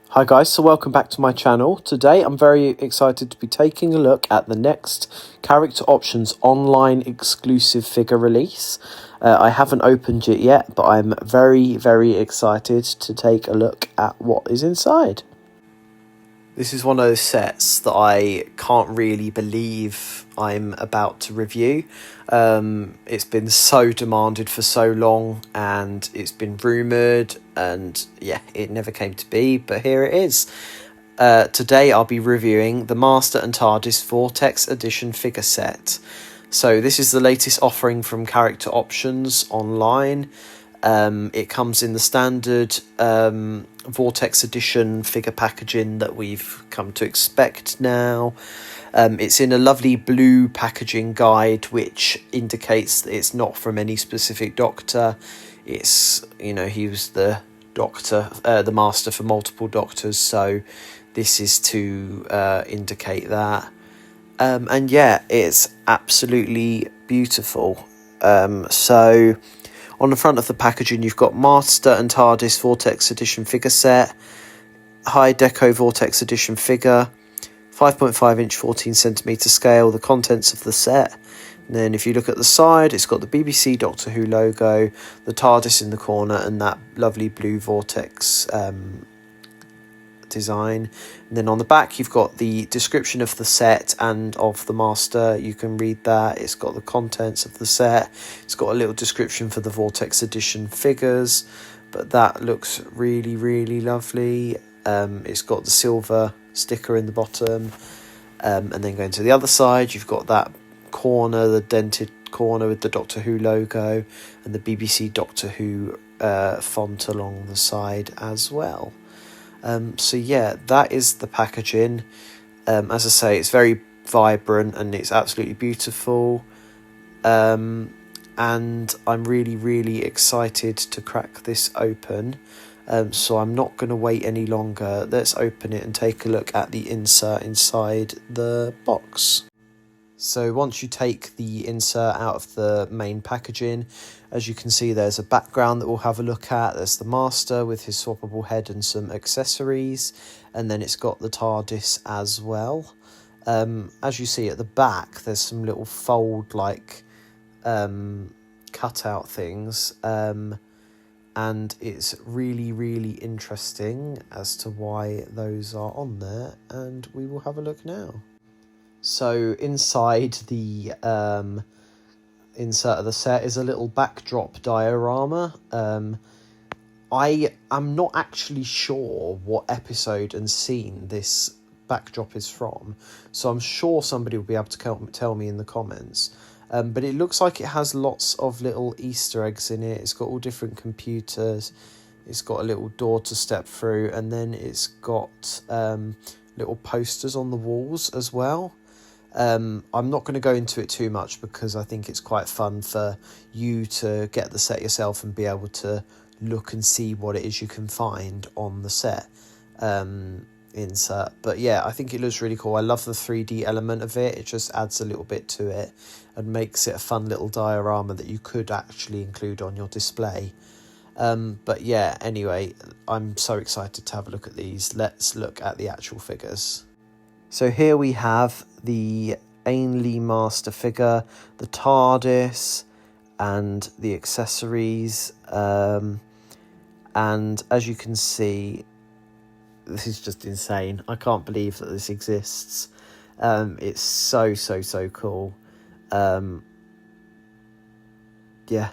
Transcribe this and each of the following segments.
Hi guys, so welcome back to my channel. Today I'm very excited to be taking a look at the next Character Options online exclusive figure release. I haven't opened it yet, but I'm very excited to take a look at what is inside. This is one of those sets that I can't really believe I'm about to review. It's been so demanded for so long, and it's been rumoured, and yeah, it never came to be, but here it is. Today I'll be reviewing the Master and Tardis Vortex Edition figure set. So this is the latest offering from Character Options online. It comes in the standard Vortex Edition figure packaging that we've come to expect now. It's in a lovely blue packaging guide, which indicates that it's not from any specific Doctor. It's, you know, he was the Doctor, the Master for multiple Doctors, so this is to indicate that. And yeah, it's absolutely beautiful. So on the front of the packaging, you've got Master and Tardis Vortex Edition figure set, High Deco Vortex Edition figure, 5.5 inch 14cm scale, the contents of the set. And then if you look at the side, it's got the BBC Doctor Who logo, the TARDIS in the corner, and that lovely blue Vortex design. And then on the back you've got the description of the set and of the Master. You can read that. It's got the contents of the set. It's got a little description for the Vortex Edition figures, but that looks really lovely. It's got the silver sticker in the bottom, and then going to the other side, you've got that corner, the dented corner with the Doctor Who logo and the BBC Doctor Who font along the side as well. So yeah, that is the packaging. As I say, it's very vibrant and it's absolutely beautiful. And I'm really excited to crack this open. So I'm not going to wait any longer. Let's open it and take a look at the insert inside the box. So once you take the insert out of the main packaging, as you can see, there's a background that we'll have a look at. There's the Master with his swappable head and some accessories, and then it's got the TARDIS as well. As you see at the back, there's some little fold-like cutout things, and it's really interesting as to why those are on there, and we will have a look now. So inside the insert of the set is a little backdrop diorama. I am not actually sure what episode and scene this backdrop is from, so I'm sure somebody will be able to tell me in the comments. But it looks like it has lots of little Easter eggs in it. It's got all different computers. It's got a little door to step through, and then it's got little posters on the walls as well. I'm not going to go into it too much because I think it's quite fun for you to get the set yourself and be able to look and see what it is you can find on the set insert. But yeah, I think it looks really cool. I love the 3D element of it. It just adds a little bit to it and makes it a fun little diorama that you could actually include on your display. But yeah, anyway, I'm so excited to have a look at these. Let's look at the actual figures. So here we have the Ainley Master figure, the TARDIS, and the accessories. And as you can see, this is just insane. I can't believe that this exists. It's so cool. Yeah,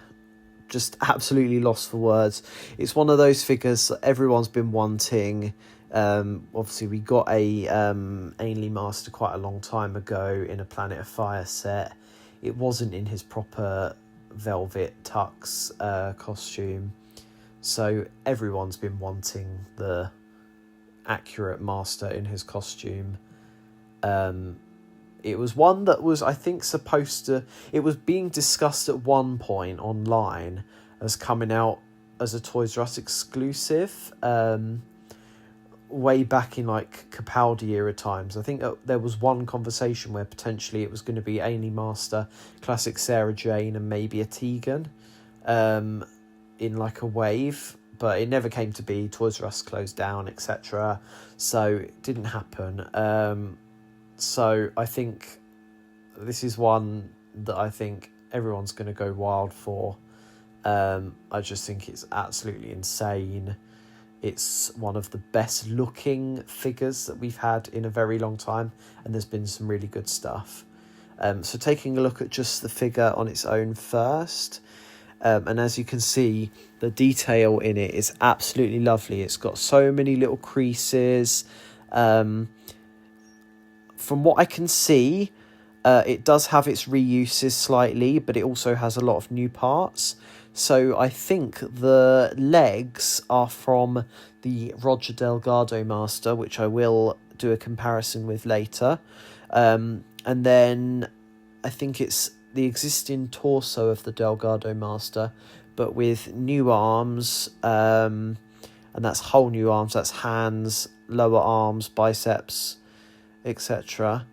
just absolutely lost for words. It's one of those figures that everyone's been wanting. Obviously we got a Ainley Master quite a long time ago in a Planet of Fire set. It wasn't in his proper velvet tux costume, so everyone's been wanting the accurate Master in his costume. It was one that was, I think, it was being discussed at one point online as coming out as a Toys R Us exclusive, way back in like Capaldi era times. I think there was one conversation where potentially it was going to be Ainley Master, classic Sarah Jane, and maybe a Tegan in like a wave. but it never came to be. Toys R Us closed down, etc. So it didn't happen. So I think this is one that I think everyone's going to go wild for. I just think it's absolutely insane. It's one of the best looking figures that we've had in a very long time, and there's been some really good stuff. So taking a look at just the figure on its own first, and as you can see, the detail in it is absolutely lovely. It's got so many little creases. From what I can see, it does have its reuses slightly, but it also has a lot of new parts. So I think the legs are from the Roger Delgado Master, which I will do a comparison with later. And then I think it's the existing torso of the Delgado Master, but with new arms, and that's whole new arms. That's hands, lower arms, biceps, etc.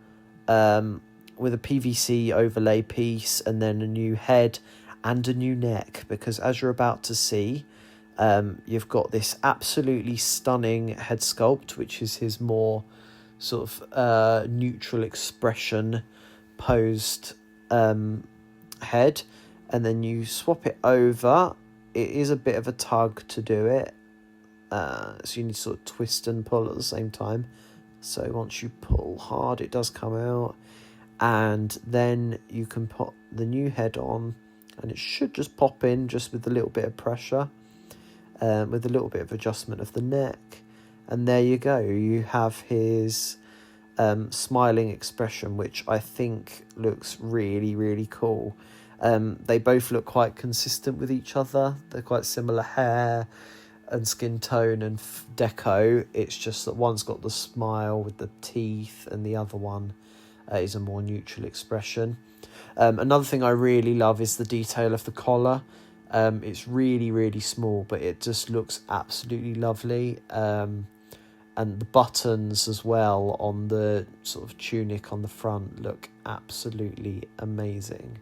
With a PVC overlay piece, and then a new head and a new neck, because as you're about to see, you've got this absolutely stunning head sculpt, which is his more sort of neutral expression posed head, and then you swap it over. It is a bit of a tug to do it, so you need to sort of twist and pull at the same time. So once you pull hard, it does come out, and then you can put the new head on, and it should just pop in just with a little bit of pressure, with a little bit of adjustment of the neck, and there you go. You have his smiling expression, which I think looks really, really cool. They both look quite consistent with each other. They're quite similar hair and skin tone and deco. It's just that one's got the smile with the teeth, and the other one is a more neutral expression. Another thing I really love is the detail of the collar. It's really, really small, but it just looks absolutely lovely. And the buttons as well on the sort of tunic on the front look absolutely amazing.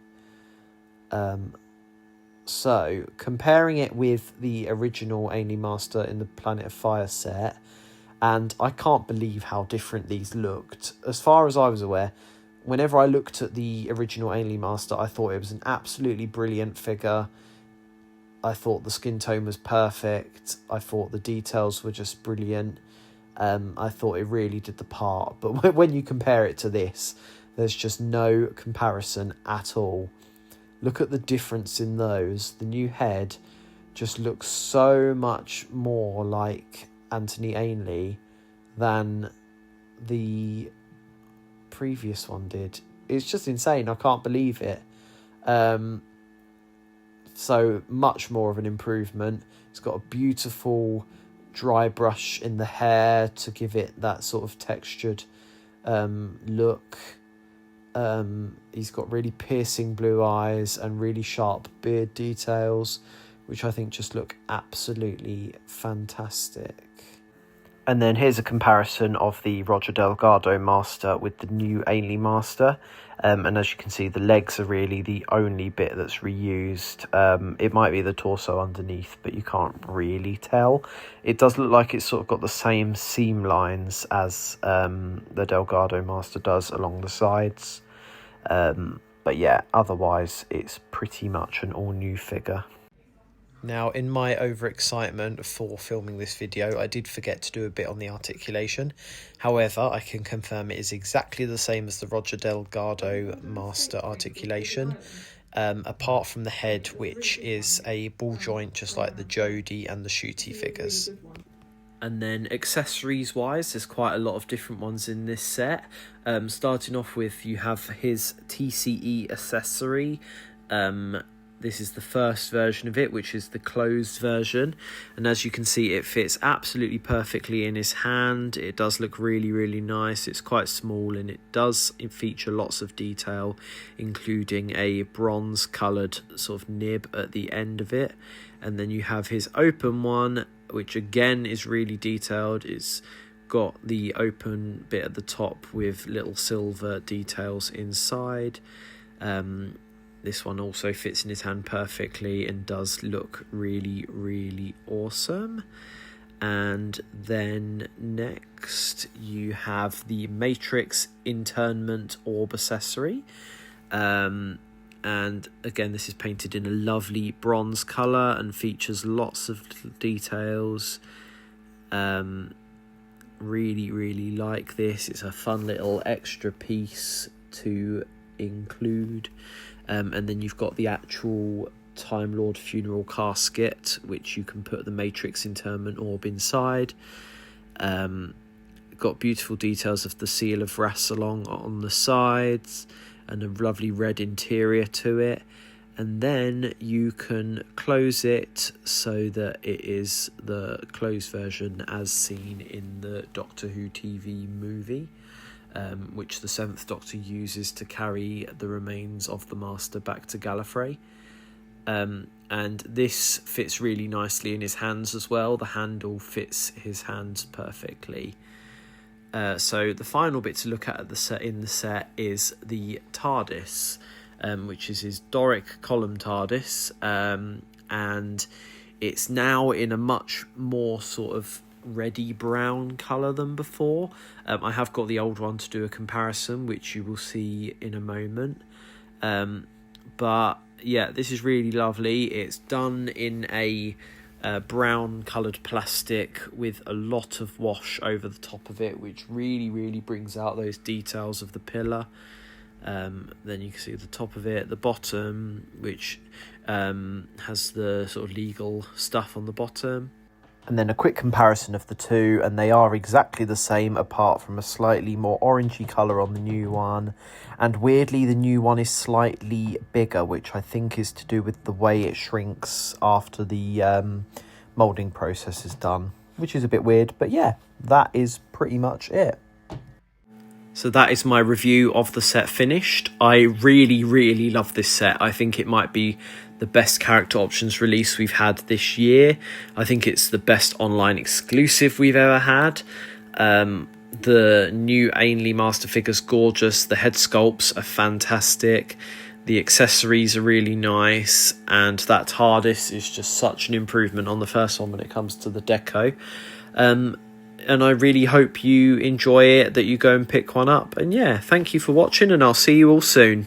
So comparing it with the original Ainley Master in the Planet of Fire set, and I can't believe how different these looked. As far as I was aware, whenever I looked at the original Ainley Master, I thought it was an absolutely brilliant figure. I thought the skin tone was perfect. I thought the details were just brilliant. I thought it really did the part. But when you compare it to this, there's just no comparison at all. Look at the difference in those. The new head just looks so much more like Anthony Ainley than the previous one did. It's just insane. I can't believe it. So much more of an improvement. It's got a beautiful dry brush in the hair to give it that sort of textured look. He's got really piercing blue eyes and really sharp beard details, which I think just look absolutely fantastic. And then here's a comparison of the Roger Delgado Master with the new Ainley Master. And as you can see, the legs are really the only bit that's reused. It might be the torso underneath, but you can't really tell. It does look like it's sort of got the same seam lines as the Delgado Master does along the sides. But yeah, otherwise it's pretty much an all-new figure. Now, in my overexcitement for filming this video, I did forget to do a bit on the articulation. However, I can confirm it is exactly the same as the Roger Delgado Master articulation, apart from the head, which is a ball joint, just like the Jodie and the Shooty figures. And then accessories wise, there's quite a lot of different ones in this set. Starting off with, you have his TCE accessory. This is the first version of it, which is the closed version. And as you can see, it fits absolutely perfectly in his hand. It does look really, really nice. It's quite small, and it does feature lots of detail, including a bronze coloured sort of nib at the end of it. And then you have his open one, which again is really detailed. It's got the open bit at the top with little silver details inside. this one also fits in his hand perfectly and does look really, really awesome. And then next you have the Matrix Internment Orb accessory. And again, this is painted in a lovely bronze colour and features lots of little details. Really, really like this. It's a fun little extra piece to include. And then you've got the actual Time Lord funeral casket, which you can put the Matrix Interment Orb inside. Got beautiful details of the seal of Rassilon on the sides and a lovely red interior to it. And then you can close it so that it is the closed version as seen in the Doctor Who TV movie, which the 7th Doctor uses to carry the remains of the Master back to Gallifrey. And this fits really nicely in his hands as well. The handle fits his hands perfectly. So the final bit to look at the set is the Tardis, which is his Doric column Tardis, and it's now in a much more sort of reddy brown colour than before. I have got the old one to do a comparison, which you will see in a moment. But yeah, this is really lovely. It's done in a brown coloured plastic with a lot of wash over the top of it, which really, really brings out those details of the pillar. Then you can see the top of it, the bottom, which has the sort of legal stuff on the bottom. And then a quick comparison of the two, and they are exactly the same apart from a slightly more orangey colour on the new one. And weirdly, the new one is slightly bigger, which I think is to do with the way it shrinks after the moulding process is done, which is a bit weird. But yeah, that is pretty much it. So that is my review of the set finished. I really, really love this set. I think it might be the best character options release we've had this year. I think it's the best online exclusive we've ever had. The new Ainley Master figure's gorgeous. The head sculpts are fantastic. The accessories are really nice. And that TARDIS is just such an improvement on the first one when it comes to the deco. And I really hope you enjoy it, that you go and pick one up. And yeah, thank you for watching, and I'll see you all soon.